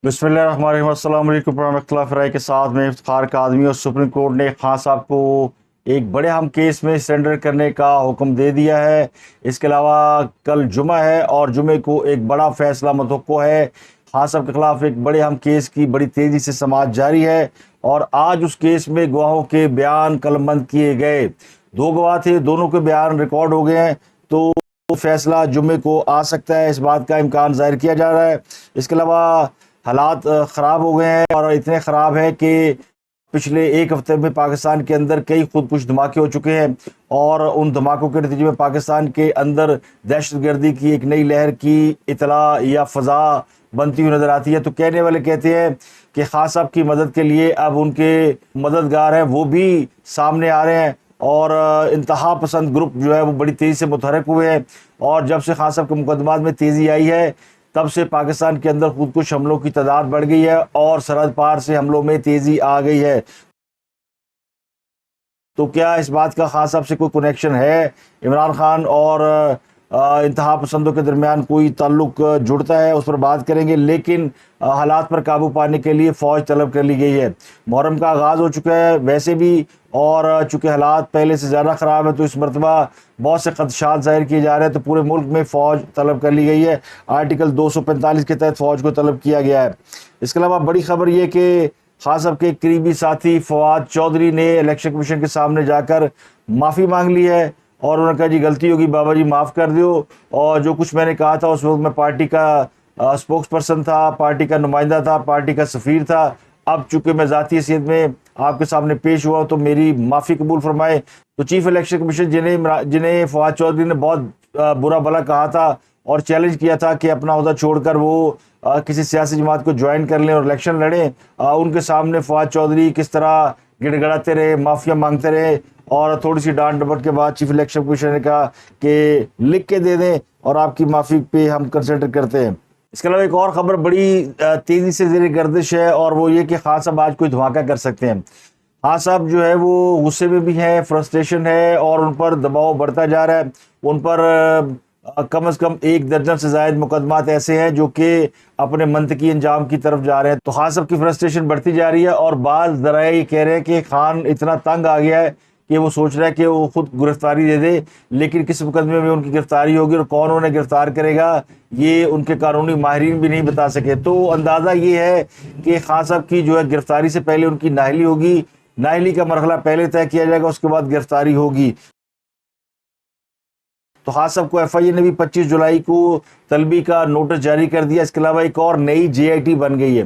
بسم اللہ الرحمن الرحیم۔ السلام علیکم ورحمۃ اللہ۔ فرائے کے ساتھ میں افتخار قادمی اور سپریم کورٹ نے خان صاحب کو ایک بڑے اہم کیس میں سرنڈر کرنے کا حکم دے دیا ہے۔ اس کے علاوہ کل جمعہ ہے اور جمعے کو ایک بڑا فیصلہ متوقع ہے۔ خان صاحب کے خلاف ایک بڑے اہم کیس کی بڑی تیزی سے سماعت جاری ہے اور آج اس کیس میں گواہوں کے بیان قلم بند کیے گئے۔ دو گواہ تھے، دونوں کے بیان ریکارڈ ہو گئے ہیں، تو فیصلہ جمعے کو آ سکتا ہے، اس بات کا امکان ظاہر کیا جا رہا ہے۔ اس کے علاوہ حالات خراب ہو گئے ہیں اور اتنے خراب ہے کہ پچھلے ایک ہفتے میں پاکستان کے اندر کئی خودکش دھماکے ہو چکے ہیں اور ان دھماکوں کے نتیجے میں پاکستان کے اندر دہشت گردی کی ایک نئی لہر کی اطلاع یا فضا بنتی ہوئی نظر آتی ہے۔ تو کہنے والے کہتے ہیں کہ خان صاحب کی مدد کے لیے اب ان کے مددگار ہیں وہ بھی سامنے آ رہے ہیں اور انتہا پسند گروپ جو ہے وہ بڑی تیزی سے متحرک ہوئے ہیں، اور جب سے خان صاحب کے مقدمات میں تیزی آئی ہے تب سے پاکستان کے اندر خودکش حملوں کی تعداد بڑھ گئی ہے اور سرحد پار سے حملوں میں تیزی آ گئی ہے۔ تو کیا اس بات کا خان صاحب سے کوئی کنیکشن ہے؟ عمران خان اور انتہا پسندوں کے درمیان کوئی تعلق جڑتا ہے؟ اس پر بات کریں گے، لیکن حالات پر قابو پانے کے لیے فوج طلب کر لی گئی ہے۔ محرم کا آغاز ہو چکا ہے ویسے بھی، اور چونکہ حالات پہلے سے زیادہ خراب ہے تو اس مرتبہ بہت سے خدشات ظاہر کیے جا رہے ہیں، تو پورے ملک میں فوج طلب کر لی گئی ہے۔ آرٹیکل 245 کے تحت فوج کو طلب کیا گیا ہے۔ اس کے علاوہ بڑی خبر یہ کہ خان صاحب کے قریبی ساتھی فواد چودھری نے الیکشن کمیشن کے سامنے جا کر معافی مانگ لی ہے اور انہوں نے کہا جی غلطی ہوگی بابا جی معاف کر دیو، اور جو کچھ میں نے کہا تھا اس وقت میں پارٹی کا اسپوکس پرسن تھا، پارٹی کا نمائندہ تھا، پارٹی کا سفیر تھا، اب چونکہ میں ذاتی حیثیت میں آپ کے سامنے پیش ہوا تو میری معافی قبول فرمائے۔ تو چیف الیکشن کمیشن جنہیں فواد چودھری نے بہت برا بھلا کہا تھا اور چیلنج کیا تھا کہ اپنا عہدہ چھوڑ کر وہ کسی سیاسی جماعت کو جوائن کر لیں اور الیکشن لڑیں، ان کے سامنے فواد چودھری کس طرح گڑ گڑاتے رہے، معافیاں مانگتے رہے، اور تھوڑی سی ڈانٹ ڈپٹ کے بعد چیف الیکشن کمیشن نے کہا کہ لکھ کے دے دیں اور آپ کی معافی پہ ہم کنسیڈر کرتے ہیں۔ اس کے علاوہ ایک اور خبر بڑی تیزی سے زیر گردش ہے اور وہ یہ کہ خان صاحب آج کوئی دھماکہ کر سکتے ہیں۔ خان صاحب جو ہے وہ غصے میں بھی ہیں، فرسٹریشن ہے اور ان پر دباؤ بڑھتا جا رہا ہے۔ ان پر کم از کم 1 درجن سے زائد مقدمات ایسے ہیں جو کہ اپنے منطقی انجام کی طرف جا رہے ہیں۔ تو خان صاحب کی فرسٹریشن بڑھتی جا رہی ہے اور بعض ذرائع یہ کہہ رہے ہیں کہ خان اتنا تنگ آ گیا ہے کہ وہ سوچ رہا ہے کہ وہ خود گرفتاری دے دے، لیکن کس مقدمے میں ان کی گرفتاری ہوگی اور کون انہیں گرفتار کرے گا یہ ان کے قانونی ماہرین بھی نہیں بتا سکے۔ تو اندازہ یہ ہے کہ خان صاحب کی جو ہے گرفتاری سے پہلے ان کی نااہلی ہوگی، نااہلی کا مرحلہ پہلے طے کیا جائے گا، اس کے بعد گرفتاری ہوگی۔ تو خان صاحب کو ایف آئی اے نے بھی 25 جولائی کو طلبی کا نوٹس جاری کر دیا۔ اس کے علاوہ ایک اور نئی جے آئی ٹی بن گئی ہے،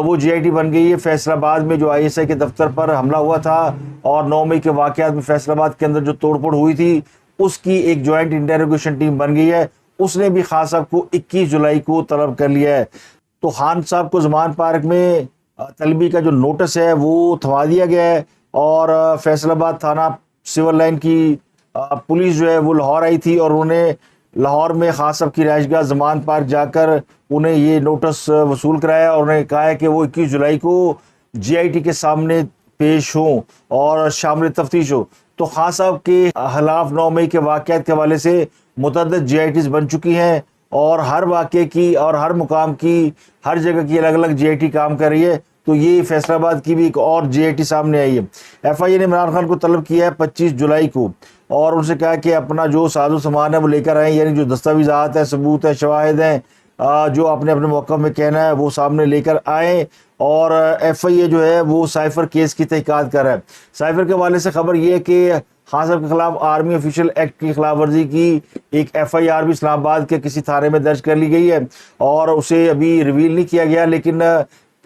وہ جے آئی ٹی بن گئی ہے فیصل آباد میں جو آئی ایس آئی کے دفتر پر حملہ ہوا تھا اور 9 مئی کے واقعات میں فیصل آباد کے اندر جو توڑ پھوڑ ہوئی تھی اس کی ایک جوائنٹ انٹیروگیشن ٹیم بن گئی ہے۔ اس نے بھی خان صاحب کو 21 جولائی کو طلب کر لیا ہے۔ تو خان صاحب کو زمان پارک میں طلبی کا جو نوٹس ہے وہ تھما دیا گیا ہے، اور فیصل آباد تھانہ سول لائن کی پولیس جو ہے وہ لاہور آئی تھی اور انہوں نے لاہور میں خان صاحب کی رہائش گاہ زمان پارک جا کر انہیں یہ نوٹس وصول کرایا اور انہیں کہا ہے کہ وہ 21 جولائی کو جے آئی ٹی کے سامنے پیش ہوں اور شامل تفتیش ہو۔ تو خان صاحب کے خلاف 9 مئی کے واقعات کے حوالے سے متعدد جے آئی ٹیز بن چکی ہیں اور ہر واقعے کی اور ہر مقام کی ہر جگہ کی الگ الگ جے آئی ٹی کام کر رہی ہے۔ تو یہ فیصل آباد کی بھی ایک اور جے آئی ٹی سامنے آئی ہے۔ ایف آئی اے نے عمران خان کو طلب کیا ہے 25 جولائی کو اور ان سے کہا کہ اپنا جو ساز و سامان ہے وہ لے کر آئیں، یعنی جو دستاویزات ہیں، ثبوت ہیں، شواہد ہیں، جو اپنے موقع میں کہنا ہے وہ سامنے لے کر آئیں۔ اور ایف آئی اے جو ہے وہ سائفر کیس کی تحقیقات کر رہا ہے۔ سائفر کے حوالے سے خبر یہ ہے کہ خان صاحب کے خلاف آرمی آفیشل ایکٹ کی خلاف ورزی کی ایک ایف آئی آر بھی اسلام آباد کے کسی تھانے میں درج کر لی گئی ہے اور اسے ابھی ریویل نہیں کیا گیا، لیکن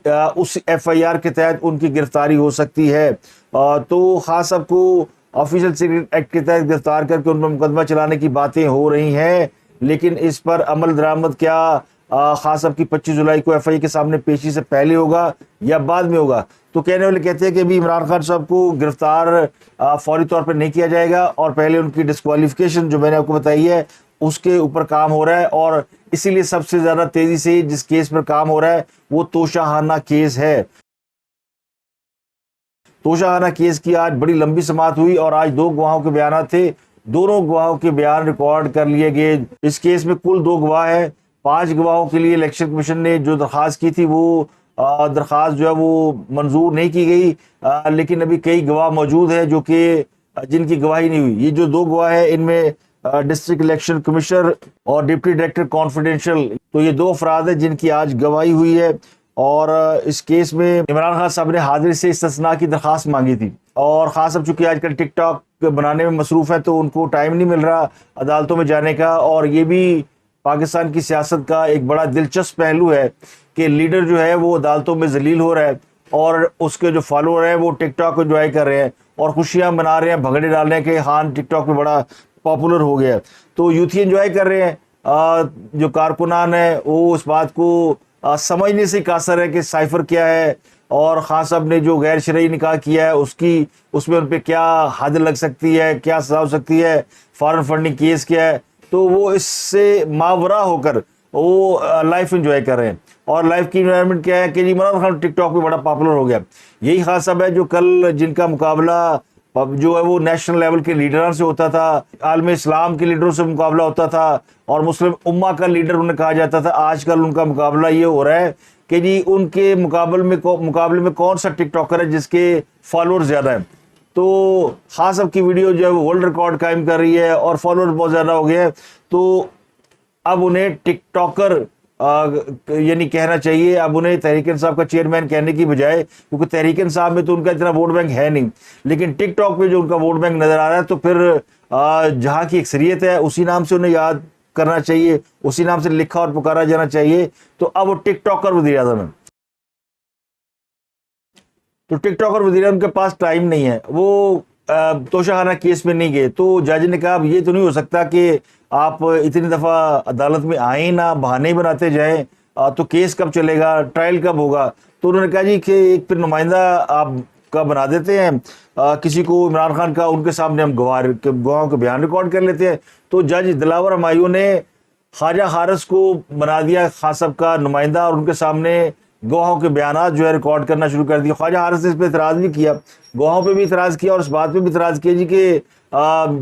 اس ایف آئی آر کے تحت ان کی گرفتاری ہو سکتی ہے۔ تو خان صاحب کو آفیشل سیکریٹ ایکٹ کے تحت گرفتار کر کے ان پر مقدمہ چلانے کی باتیں ہو رہی ہیں، لیکن اس پر عمل درآمد کیا خان صاحب کی 25 جولائی کو ایف آئی اے کے سامنے پیشی سے پہلے ہوگا یا بعد میں ہوگا؟ تو کہنے والے کہتے ہیں کہ ابھی عمران خان صاحب کو گرفتار فوری طور پر نہیں کیا جائے گا اور پہلے ان کی ڈسکوالیفیکیشن جو میں نے آپ کو بتائی ہے اس کے اوپر کام ہو رہا ہے، اور اسی لیے سب سے زیادہ تیزی سے جس کیس پر کام ہو رہا ہے وہ توشہ کیس ہے۔ توشہ کیس کی آج بڑی لمبی سماعت ہوئی اور آج 2 گواہوں کے بیانات تھے، دونوں گواہوں کے بیان ریکارڈ کر لیے گئے۔ اس کیس میں کل 2 گواہ ہیں، 5 گواہوں کے لیے الیکشن کمیشن نے جو درخواست کی تھی وہ درخواست جو ہے وہ منظور نہیں کی گئی، لیکن ابھی کئی گواہ موجود ہیں جو کہ جن کی گواہی نہیں ہوئی۔ یہ جو 2 گواہ ہیں ان میں ڈسٹرکٹ الیکشن کمشنر اور ڈپٹی ڈائریکٹر کانفیڈینشیل، تو یہ 2 افراد ہیں جن کی آج گواہی ہوئی ہے۔ اور اس کیس میں عمران خان صاحب نے حاضری سے استثناء کی درخواست مانگی تھی، اور خاص اب چونکہ آج کل ٹک ٹاک بنانے میں مصروف ہے تو ان کو ٹائم نہیں مل رہا عدالتوں میں جانے کا۔ اور یہ بھی پاکستان کی سیاست کا ایک بڑا دلچسپ پہلو ہے کہ لیڈر جو ہے وہ عدالتوں میں ذلیل ہو رہا ہے، اور اس کے جو فالوور ہیں وہ ٹک ٹاک کو انجوائے کر رہے ہیں اور خوشیاں منا رہے ہیں، بھگڑے ڈال رہے ہیں کہ خان ٹک ٹاک پہ بڑا پاپولر ہو گیا۔ تو یوتھی انجوائے کر رہے ہیں، جو کارکنان ہیں وہ اس بات کو سمجھنے سے قاصر ہے کہ سائفر کیا ہے، اور خان صاحب نے جو غیر شرعی نکاح کیا ہے اس میں ان پہ کیا حد لگ سکتی ہے، کیا سزا ہو سکتی ہے، فارن فنڈنگ کیس کیا ہے، تو وہ اس سے ماورا ہو کر وہ لائف انجوائے کر رہے ہیں۔ اور لائف کی انوائرمنٹ کیا ہے کہ جی عمران خان ٹک ٹاک پہ بڑا پاپولر ہو گیا۔ یہی خان صاحب ہے جو کل جن کا مقابلہ جو ہے وہ نیشنل لیول کے لیڈروں سے ہوتا تھا، عالم اسلام کے لیڈروں سے مقابلہ ہوتا تھا، اور مسلم امہ کا لیڈر انہیں کہا جاتا تھا۔ آج کل ان کا مقابلہ یہ ہو رہا ہے کہ جی ان کے مقابلے میں کون سا ٹک ٹاکر ہے جس کے فالوور زیادہ ہیں۔ تو خاص اب کی ویڈیو جو ہے وہ ورلڈ ریکارڈ قائم کر رہی ہے اور فالوور بہت زیادہ ہو گئے ہیں، تو اب انہیں ٹک ٹاکر یعنی کہنا چاہیے، اب انہیں تحریک انصاف کا چیئرمین کہنے کی بجائے، کیونکہ تحریک انصاف میں تو ان کا اتنا ووٹ بینک ہے نہیں، لیکن ٹک ٹاک پہ جو ان کا ووٹ بینک نظر آ رہا ہے، تو پھر جہاں کی اکثریت ہے اسی نام سے انہیں یاد کرنا چاہیے، اسی نام سے لکھا اور پکارا جانا چاہیے۔ تو اب وہ ٹک ٹاکر وزیر اعظم ہے، تو ٹک ٹاکر وزیر اعظم کے پاس ٹائم نہیں ہے، وہ توشہ خانہ کیس میں نہیں گئے۔ تو جج نے کہا اب یہ تو نہیں ہو سکتا کہ آپ اتنی دفعہ عدالت میں آئیں نہ بہانے بناتے جائیں، تو کیس کب چلے گا، ٹرائل کب ہوگا؟ تو انہوں نے کہا جی کہ ایک پھر نمائندہ آپ کا بنا دیتے ہیں، کسی کو عمران خان کا، ان کے سامنے ہم گواہوں کے بیان ریکارڈ کر لیتے ہیں۔ تو جج دلاور ہمایوں نے خواجہ حارث کو بنا دیا خان صاحب کا نمائندہ، اور ان کے سامنے گواہوں کے بیانات جو ہے ریکارڈ کرنا شروع کر دیا۔ خواجہ حارث نے اس پہ اعتراض بھی کیا، گواہوں پہ بھی اعتراض کیا، اور اس بات پہ بھی اعتراض کیا جی کہ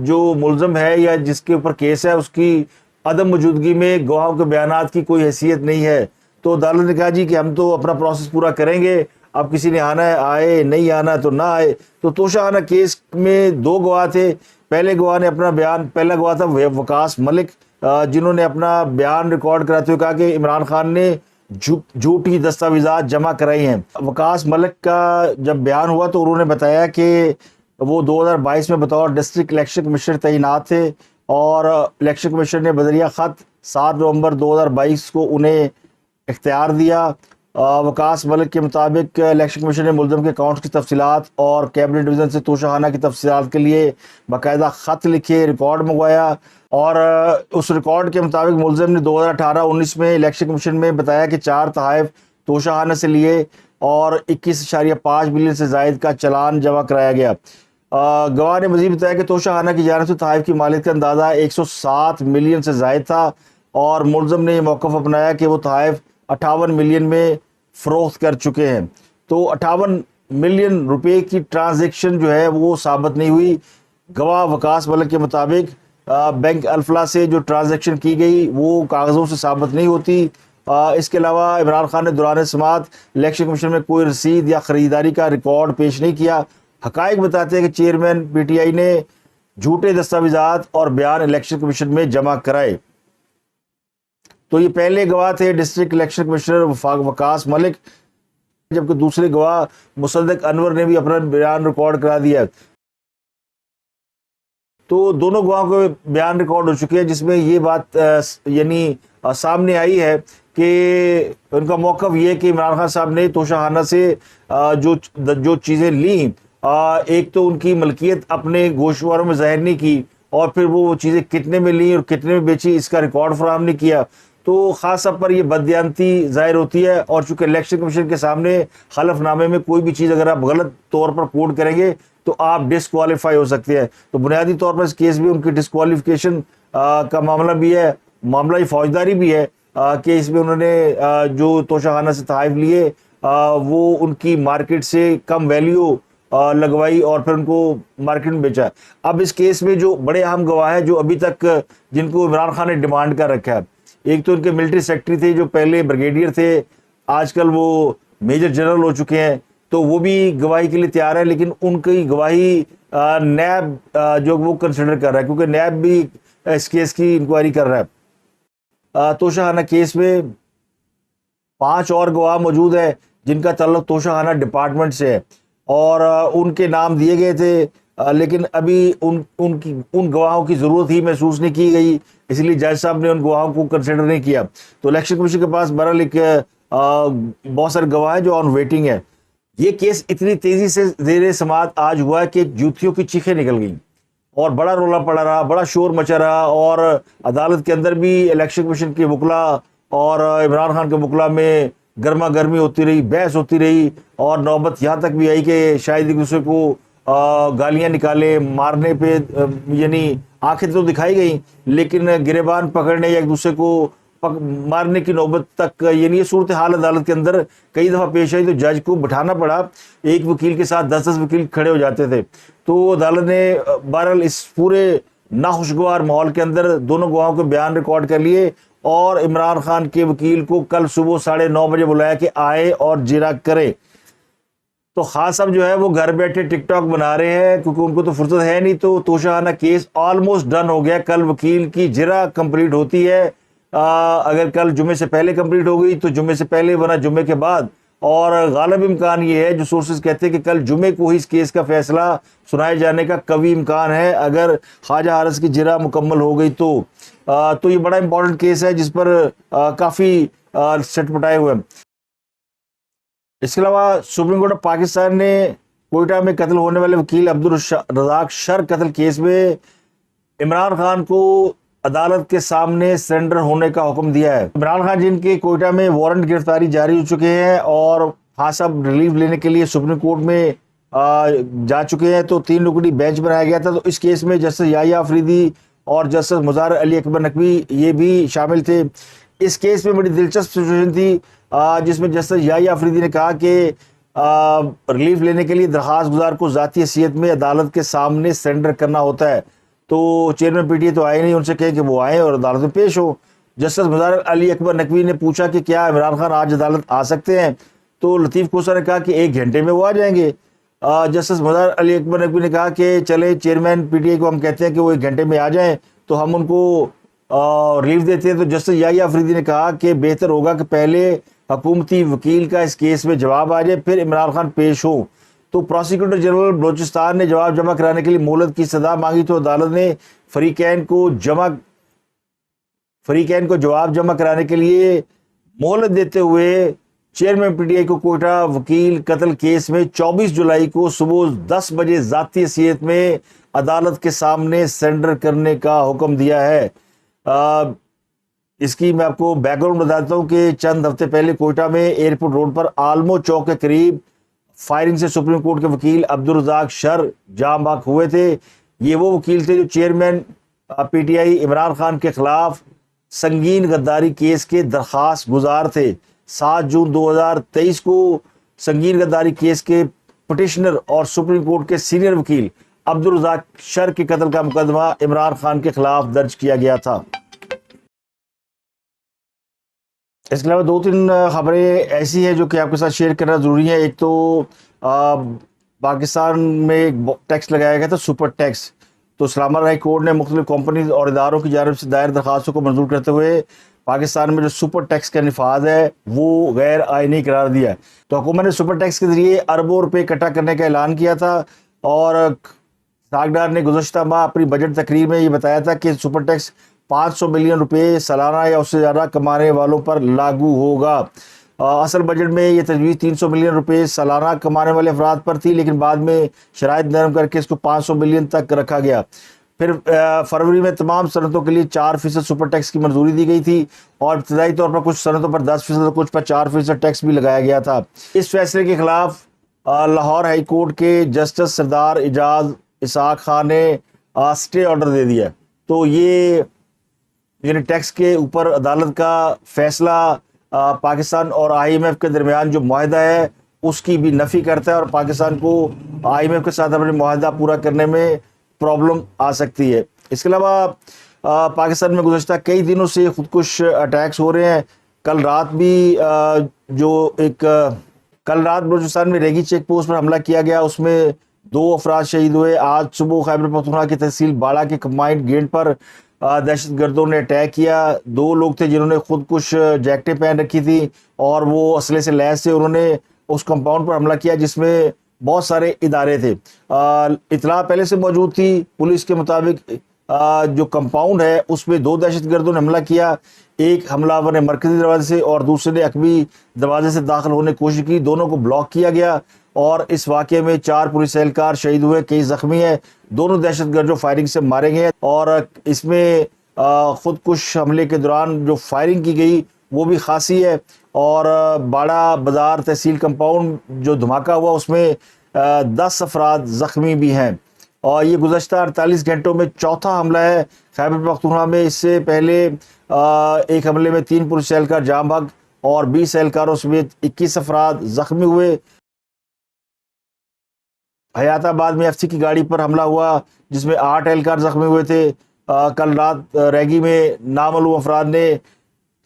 جو ملزم ہے یا جس کے اوپر کیس ہے اس کی عدم موجودگی میں گواہوں کے بیانات کی کوئی حیثیت نہیں ہے۔ تو عدالت نے کہا جی کہ ہم تو اپنا پروسیس پورا کریں گے، اب کسی نے آنا ہے آئے، نہیں آنا تو نہ آئے۔ تو توشہ خانہ کیس میں 2 گواہ تھے۔ پہلے گواہ نے اپنا بیان، پہلا گواہ تھا وقاص ملک، جنہوں نے اپنا بیان ریکارڈ کراتے ہوئے کہا کہ عمران خان نے جھوٹی دستاویزات جمع کرائی ہیں۔ وقاص ملک کا جب بیان ہوا تو انہوں نے بتایا کہ وہ 2022 میں بطور ڈسٹرکٹ الیکشن کمشنر تعینات تھے، اور الیکشن کمیشن نے بذریعہ خط 7 نومبر 2022 کو انہیں اختیار دیا۔ وقاص ملک کے مطابق الیکشن کمیشن نے ملزم کے اکاؤنٹس کی تفصیلات اور کیبنٹ ڈویژن سے توشہ خانہ کی تفصیلات کے لیے باقاعدہ خط لکھے، ریکارڈ منگوایا، اور اس ریکارڈ کے مطابق ملزم نے 2018-19 میں الیکشن کمیشن میں بتایا کہ 4 تحائف توشہ خانہ سے لیے اور 21.5 ملین سے زائد کا چلان جمع کرایا گیا۔ گواہ نے مزید بتایا کہ توشہ خانہ کی جانب سے تحائف کی مالیت کا اندازہ 107 ملین سے زائد تھا، اور ملزم نے یہ موقف اپنایا کہ وہ تحائف 58 ملین میں فروخت کر چکے ہیں۔ تو 58 ملین روپے کی ٹرانزیکشن جو ہے وہ ثابت نہیں ہوئی۔ گواہ وقاص ملک کے مطابق بینک الفلاح سے جو ٹرانزیکشن کی گئی وہ کاغذوں سے ثابت نہیں ہوتی۔ اس کے علاوہ عمران خان نے دوران سماعت الیکشن کمیشن میں کوئی رسید یا خریداری کا ریکارڈ پیش نہیں کیا۔ حقائق بتاتے ہیں کہ چیئرمین پی ٹی آئی نے جھوٹے دستاویزات اور بیان الیکشن کمیشن میں جمع کرائے۔ تو یہ پہلے گواہ تھے ڈسٹرکٹ الیکشن کمشنر وقاص ملک، جبکہ دوسرے گواہ مصدق انور نے بھی اپنا بیان ریکارڈ کرا دیا۔ تو دونوں گواہوں کے بیان ریکارڈ ہو چکے ہیں، جس میں یہ بات یعنی سامنے آئی ہے کہ ان کا موقف یہ ہے کہ عمران خان صاحب نے توشہ خانہ سے جو چیزیں لیں، ایک تو ان کی ملکیت اپنے گوشواروں میں ظاہر نہیں کی، اور پھر وہ چیزیں کتنے میں لیں اور کتنے میں بیچی اس کا ریکارڈ فراہم نہیں کیا۔ تو خاص طور پر یہ بددیانتی ظاہر ہوتی ہے، اور چونکہ الیکشن کمیشن کے سامنے حلف نامے میں کوئی بھی چیز اگر آپ غلط طور پر کوڈ کریں گے تو آپ ڈسکوالیفائی ہو سکتے ہیں۔ تو بنیادی طور پر اس کیس میں ان کی ڈسکوالیفیکیشن کا معاملہ بھی ہے، معاملہ یہ فوجداری بھی ہے کہ اس میں انہوں نے جو توشہ خانہ سے تحائف لیے وہ ان کی مارکیٹ سے کم ویلیو لگوائی اور پھر ان کو مارکیٹ میں بیچا۔ اب اس کیس میں جو بڑے اہم گواہ ہیں جو ابھی تک جن کو عمران خان نے ڈیمانڈ کر رکھا ہے، ایک تو ان کے ملٹری سیکرٹری تھے جو پہلے بریگیڈیئر تھے, آج کل وہ میجر جنرل ہو چکے ہیں, تو وہ بھی گواہی کے لیے تیار ہے, لیکن ان کی گواہی نیب جو وہ کنسیڈر کر رہا ہے, کیونکہ نیب بھی اس کیس کی انکوائری کر رہا ہے. توشہ خانہ کیس میں 5 اور گواہ موجود ہیں جن کا تعلق توشہ خانہ ڈپارٹمنٹ سے ہے, اور ان کے نام دیے گئے تھے, لیکن ابھی ان گواہوں کی ضرورت ہی محسوس نہیں کی گئی, اس لیے جج صاحب نے ان گواہوں کو کنسیڈر نہیں کیا. تو الیکشن کمیشن کے پاس بہرحال ایک بہت سارے گواہ ہیں جو آن ویٹنگ ہے. یہ کیس اتنی تیزی سے زیر سماعت آج ہوا ہے کہ جوتیوں کی چیخیں نکل گئیں اور بڑا رولا پڑا رہا, بڑا شور مچا رہا, اور عدالت کے اندر بھی الیکشن کمیشن کے وکلا اور عمران خان کے وکلا میں گرما گرمی ہوتی رہی, بحث ہوتی رہی, اور نوبت یہاں تک بھی آئی کہ شاید ایک دوسرے کو گالیاں نکالے, مارنے پہ یعنی آنکھیں تو دکھائی گئیں, لیکن گریبان پکڑنے یا ایک دوسرے کو مارنے کی نوبت تک, یعنی یہ صورتحال عدالت کے اندر کئی دفعہ پیش آئی. تو جج کو بٹھانا پڑا, ایک وکیل کے ساتھ 10 وکیل کھڑے ہو جاتے تھے. تو عدالت نے بہرحال اس پورے ناخوشگوار ماحول کے اندر دونوں گواہوں کے بیان ریکارڈ کر لیے, اور عمران خان کے وکیل کو کل صبح 9:30 بجے بلایا کہ آئے اور جرا کرے. تو خان صاحب جو ہے وہ گھر بیٹھے ٹک ٹاک بنا رہے ہیں, کیونکہ ان کو تو فرصت ہے نہیں. تو توشہ خانہ کیس آلموسٹ ڈن ہو گیا, کل وکیل کی جرا کمپلیٹ ہوتی ہے. اگر کل جمعے سے پہلے کمپلیٹ ہو گئی تو جمعے سے پہلے, ورنہ جمعے کے بعد. اور غالب امکان یہ ہے, جو سورسز کہتے ہیں کہ کل جمعے کو ہی اس کیس کا فیصلہ سنائے جانے کا قوی امکان ہے, اگر خواجہ حارث کی جرا مکمل ہو گئی تو. یہ بڑا امپورٹنٹ کیس ہے جس پر کافی سٹ پٹائے ہوئے ہیں. اس کے علاوہ سپریم کورٹ آف پاکستان نے کوئٹہ میں قتل ہونے والے وکیل عبدالرزاق شر قتل کیس میں عمران خان کو عدالت کے سامنے سرنڈر ہونے کا حکم دیا ہے. عمران خان جن کے کوئٹہ میں وارنٹ گرفتاری جاری ہو چکے ہیں اور خان صاحب ریلیف لینے کے لیے سپریم کورٹ میں جا چکے ہیں, تو 3 رکنی بینچ بنایا گیا تھا. تو اس کیس میں جسٹس یحییٰ آفریدی اور جسٹس مظاہر علی اکبر نقوی یہ بھی شامل تھے. اس کیس میں بڑی دلچسپ سچویشن تھی, جس میں جسٹس یحییٰ آفریدی نے کہا کہ ریلیف لینے کے لیے درخواست گزار کو ذاتی حیثیت میں عدالت کے سامنے سرنڈر کرنا ہوتا ہے. تو چیئرمین پی ٹی اے تو آئے نہیں, ان سے کہیں کہ وہ آئیں اور عدالت میں پیش ہو. جسٹس مظاہر علی اکبر نقوی نے پوچھا کہ کیا عمران خان آج عدالت آ سکتے ہیں, تو لطیف کوسا نے کہا کہ 1 گھنٹے میں وہ آ جائیں گے. جسٹس مظاہر علی اکبر نقوی نے کہا کہ چلے چیئرمین پی ٹی اے کو ہم کہتے ہیں کہ وہ 1 گھنٹے میں آ جائیں تو ہم ان کو ریلیف دیتے ہیں. تو جسٹس یحییٰ آفریدی نے کہا کہ بہتر ہوگا کہ پہلے حکومتی وکیل کا اس کیس میں جواب آ جائے, پھر عمران خان پیش ہو. تو پروسیکیوٹر جنرل بلوچستان نے جواب جمع کرانے کے لیے مہلت کی استدعا مانگی, تو عدالت نے فریقین کو جواب جمع کرانے کے لیے مہلت دیتے ہوئے چیئرمین پی ٹی آئی کو کوئٹہ وکیل قتل کیس میں 24 جولائی کو صبح 10 بجے ذاتی حیثیت میں عدالت کے سامنے سرنڈر کرنے کا حکم دیا ہے. اس کی میں آپ کو بیک گراؤنڈ بتاتا ہوں کہ چند ہفتے پہلے کوئٹہ میں ایئرپورٹ روڈ پر آلمو چوک کے قریب فائرنگ سے سپریم کورٹ کے وکیل عبدالرزاق شر جاں بحق ہوئے تھے. یہ وہ وکیل تھے جو chairman P T I Imran Khan کے خلاف سنگین غداری کیس کے درخواست گزار تھے. 7 جون 2023 کو سنگین غداری کیس کے پٹیشنر اور سپریم کورٹ کے سینئر وکیل عبدالرزاق شر کے قتل کا مقدمہ عمران خان کے خلاف درج کیا گیا تھا. اس کے علاوہ 2-3 خبریں ایسی ہیں جو کہ آپ کے ساتھ شیئر کرنا ضروری ہے. ایک تو پاکستان میں ایک ٹیکس لگایا گیا تھا, سپر ٹیکس. تو اسلام آباد ہائی کورٹ نے مختلف کمپنیز اور اداروں کی جانب سے دائر درخواستوں کو منظور کرتے ہوئے پاکستان میں جو سپر ٹیکس کا نفاذ ہے وہ غیر آئینی قرار دیا ہے. تو حکومت نے سپر ٹیکس کے ذریعے اربوں روپے اکٹھا کرنے کا اعلان کیا تھا, اور ساگڈار نے گزشتہ ماہ اپنی بجٹ تقریر میں یہ بتایا تھا کہ سپر ٹیکس 500 ملین روپے سالانہ یا اس سے زیادہ کمانے والوں پر لاگو ہوگا. اصل بجٹ میں یہ تجویز 300 ملین روپے سالانہ کمانے والے افراد پر تھی, لیکن بعد میں شرائط نرم کر کے اس کو 500 ملین تک رکھا گیا. پھر فروری میں تمام صنعتوں کے لیے 4% سپر ٹیکس کی منظوری دی گئی تھی, اور ابتدائی طور پر کچھ صنعتوں پر 10% اور کچھ پر 4% ٹیکس بھی لگایا گیا تھا. اس فیصلے کے خلاف لاہور ہائی کورٹ کے جسٹس سردار اعجاز اسحاق خان نے اسٹے آرڈر دے دیا. تو یہ یعنی ٹیکس کے اوپر عدالت کا فیصلہ پاکستان اور آئی ایم ایف کے درمیان جو معاہدہ ہے اس کی بھی نفی کرتا ہے, اور پاکستان کو آئی ایم ایف کے ساتھ اپنے معاہدہ پورا کرنے میں پرابلم آ سکتی ہے. اس کے علاوہ پاکستان میں گزشتہ کئی دنوں سے خودکش اٹیکس ہو رہے ہیں. کل رات بھی کل رات بلوچستان میں ریگی چیک پوسٹ پر حملہ کیا گیا, اس میں 2 افراد شہید ہوئے. آج صبح خیبر پختونخوا کی تحصیل باڑہ کے کمبائنڈ گیٹ پر دہشت گردوں نے اٹیک کیا. 2 لوگ تھے جنہوں نے خودکش جیکٹیں پہن رکھی تھی اور وہ اسلحے سے لیس تھے. انہوں نے اس کمپاؤنڈ پر حملہ کیا جس میں بہت سارے ادارے تھے. اطلاع پہلے سے موجود تھی. پولیس کے مطابق جو کمپاؤنڈ ہے اس میں 2 دہشت گردوں نے حملہ کیا. ایک حملہ آور نے مرکزی دروازے سے اور دوسرے نے عقبی دروازے سے داخل ہونے کی کوشش کی. دونوں کو بلاک کیا گیا اور اس واقعے میں 4 پولیس اہلکار شہید ہوئے, کئی زخمی ہیں. دونوں دہشت گرد جو فائرنگ سے مارے گئے اور اس میں خودکش حملے کے دوران جو فائرنگ کی گئی وہ بھی خاصی ہے. اور باڑہ بازار تحصیل کمپاؤنڈ جو دھماکہ ہوا اس میں 10 افراد زخمی بھی ہیں. اور یہ گزشتہ 48 گھنٹوں میں چوتھا حملہ ہے خیبر پختونخوا میں. اس سے پہلے ایک حملے میں 3 پولیس اہلکار جاں بحق اور 20 اہلکاروں سمیت 21 افراد زخمی ہوئے. حیات آباد میں FCC کی گاڑی پر حملہ ہوا جس میں 8 اہلکار زخمی ہوئے تھے. کل رات ریگی میں نامعلوم افراد نے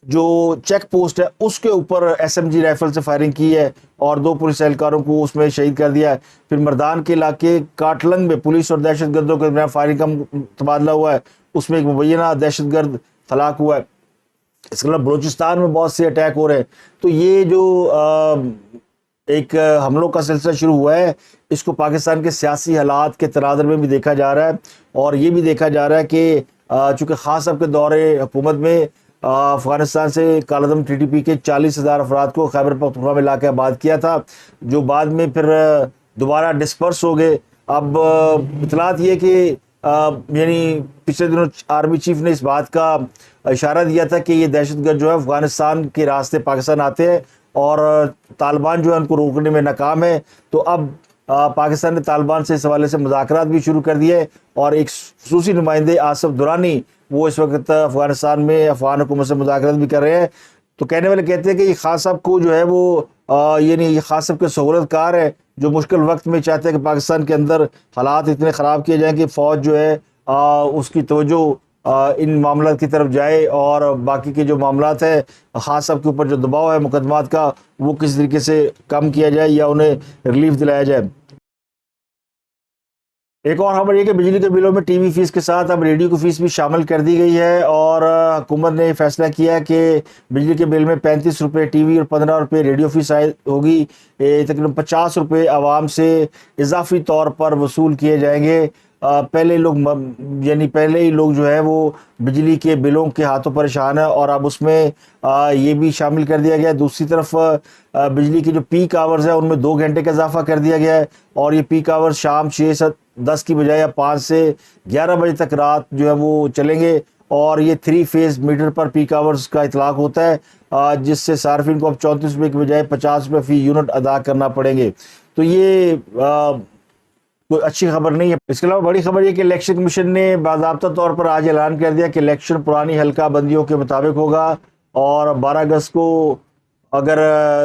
جو چیک پوسٹ ہے اس کے اوپر SMG رائفل سے فائرنگ کی ہے اور 2 پولیس اہلکاروں کو اس میں شہید کر دیا ہے. پھر مردان کے علاقے کاٹلنگ میں پولیس اور دہشت گردوں کے درمیان فائرنگ کا تبادلہ ہوا ہے, اس میں ایک مبینہ دہشت گرد ہلاک ہوا ہے. اس کے علاوہ بلوچستان میں بہت سے اٹیک ہو رہے ہیں. تو یہ جو ایک حملوں کا سلسلہ شروع ہوا ہے اس کو پاکستان کے سیاسی حالات کے تناظر میں بھی دیکھا جا رہا ہے اور یہ بھی دیکھا جا رہا ہے کہ چونکہ خان صاحب کے دور حکومت میں افغانستان سے کالعدم TTP کے 40,000 افراد کو خیبر پختونخوا میں لا کے آباد کیا تھا, جو بعد میں پھر دوبارہ ڈسپرس ہو گئے. اب اطلاعات یہ کہ یعنی پچھلے دنوں آرمی چیف نے اس بات کا اشارہ دیا تھا کہ یہ دہشت گرد جو ہے افغانستان کے راستے پاکستان آتے ہیں اور طالبان جو ہے ان کو روکنے میں ناکام ہے. تو اب پاکستان نے طالبان سے اس حوالے سے مذاکرات بھی شروع کر دیے اور ایک خصوصی نمائندے آصف درانی وہ اس وقت افغانستان میں افغان حکومت سے مذاکرات بھی کر رہے ہیں. تو کہنے والے کہتے ہیں کہ یہ خان صاحب کو جو ہے وہ یعنی یہ خان صاحب کے سہولت کار ہے جو مشکل وقت میں چاہتے ہیں کہ پاکستان کے اندر حالات اتنے خراب کیے جائیں کہ فوج جو ہے اس کی توجہ ان معاملات کی طرف جائے اور باقی کے جو معاملات ہیں خان صاحب کے اوپر جو دباؤ ہے مقدمات کا وہ کس طریقے سے کم کیا جائے یا انہیں ریلیف دلایا جائے. ایک اور خبر یہ کہ بجلی کے بلوں میں ٹی وی فیس کے ساتھ اب ریڈیو کی فیس بھی شامل کر دی گئی ہے اور حکومت نے فیصلہ کیا ہے کہ بجلی کے بل میں 35 روپے ٹی وی اور 15 روپے ریڈیو فیس عائد ہوگی. تقریباً 50 روپے عوام سے اضافی طور پر وصول کیے جائیں گے. پہلے ہی لوگ جو ہے وہ بجلی کے بلوں کے ہاتھوں پریشان ہیں اور اب اس میں یہ بھی شامل کر دیا گیا ہے. دوسری طرف بجلی کی جو پیک آورز ہیں ان میں 2 گھنٹے کا اضافہ کر دیا گیا ہے اور یہ پیک آورز شام 6 سے 10 کی بجائے 5 سے 11 بجے تک رات جو ہے وہ چلیں گے اور یہ 3 فیز میٹر پر پیک آورز کا اطلاق ہوتا ہے جس سے صارفین کو اب 34 روپے کی بجائے 50 روپے فی یونٹ ادا کرنا پڑیں گے. تو یہ کوئی اچھی خبر نہیں ہے. اس کے علاوہ بڑی خبر یہ کہ الیکشن کمیشن نے باضابطہ طور پر آج اعلان کر دیا کہ الیکشن پرانی حلقہ بندیوں کے مطابق ہوگا اور 12 اگست کو اگر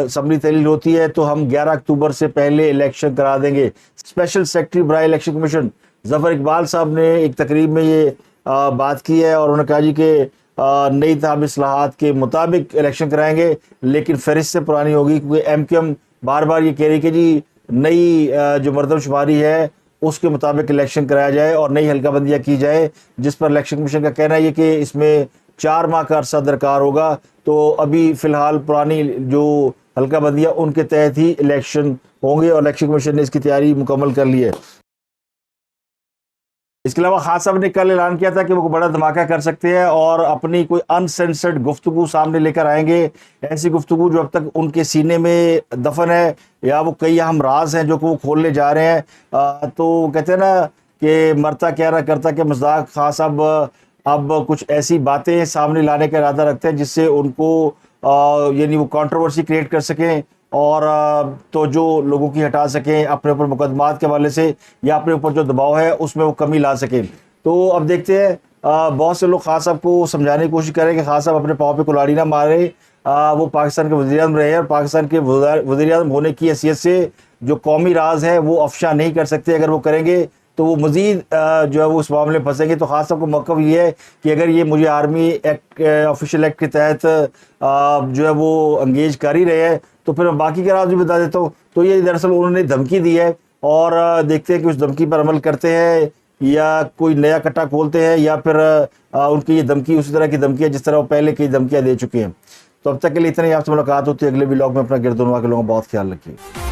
اسمبلی تحلیل ہوتی ہے تو ہم 11 اکتوبر سے پہلے الیکشن کرا دیں گے. اسپیشل سیکرٹری برائے الیکشن کمیشن ظفر اقبال صاحب نے ایک تقریب میں یہ بات کی ہے اور انہوں نے کہا جی کہ نئی تاب اصلاحات کے مطابق الیکشن کرائیں گے لیکن فہرست سے پرانی ہوگی کیونکہ MQM بار بار یہ کہہ رہی کہ جی نئی جو مردم شماری ہے اس کے مطابق الیکشن کرایا جائے اور نئی حلقہ بندیاں کی جائے, جس پر الیکشن کمیشن کا کہنا ہے یہ کہ اس میں 4 ماہ کا عرصہ درکار ہوگا. تو ابھی فی الحال پرانی جو حلقہ بندیاں ان کے تحت ہی الیکشن ہوں گے اور الیکشن کمیشن نے اس کی تیاری مکمل کر لی ہے. اس کے علاوہ خان صاحب نے کل اعلان کیا تھا کہ وہ بڑا دھماکہ کر سکتے ہیں اور اپنی کوئی انسینسرڈ گفتگو سامنے لے کر آئیں گے, ایسی گفتگو جو اب تک ان کے سینے میں دفن ہے یا وہ کئی اہم راز ہیں جو کہ وہ کھولنے جا رہے ہیں. تو کہتے ہیں نا کہ مرتا کیا نہ کرتا کہ مصداق خان صاحب اب کچھ ایسی باتیں سامنے لانے کا ارادہ رکھتے ہیں جس سے ان کو یعنی وہ کنٹروورسی کریٹ کر سکیں اور توجہ لوگوں کی ہٹا سکیں اپنے اوپر مقدمات کے حوالے سے یا اپنے اوپر جو دباؤ ہے اس میں وہ کمی لا سکیں. تو اب دیکھتے ہیں بہت سے لوگ خان صاحب کو سمجھانے کی کوشش کریں کہ خان صاحب اپنے پاؤں پہ کلاڑی نہ مارے, وہ پاکستان کے وزیر اعظم رہے ہیں اور پاکستان کے وزیر اعظم ہونے کی حیثیت سے جو قومی راز ہے وہ افشا نہیں کر سکتے. اگر وہ کریں گے تو وہ مزید جو ہے وہ اس معاملے میں پھنسیں گے. تو خاص طور پر موقف یہ ہے کہ اگر یہ مجھے آرمی ایکٹ آفیشیل ایکٹ کے تحت جو ہے وہ انگیج کر ہی رہے ہیں تو پھر میں باقی کے راز بھی بتا دیتا ہوں. تو یہ دراصل انہوں نے دھمکی دی ہے اور دیکھتے ہیں کہ اس دھمکی پر عمل کرتے ہیں یا کوئی نیا کٹا کھولتے ہیں یا پھر ان کی یہ دھمکی اسی طرح کی دھمکی ہے جس طرح وہ پہلے کئی دھمکیاں دے چکے ہیں. تو اب تک کے لیے اتنا ہی. آپ سے ملاقات ہوتی ہے اگلے ولاگ میں. اپنا گردنوا کے لوگوں کا بہت خیال رکھیے.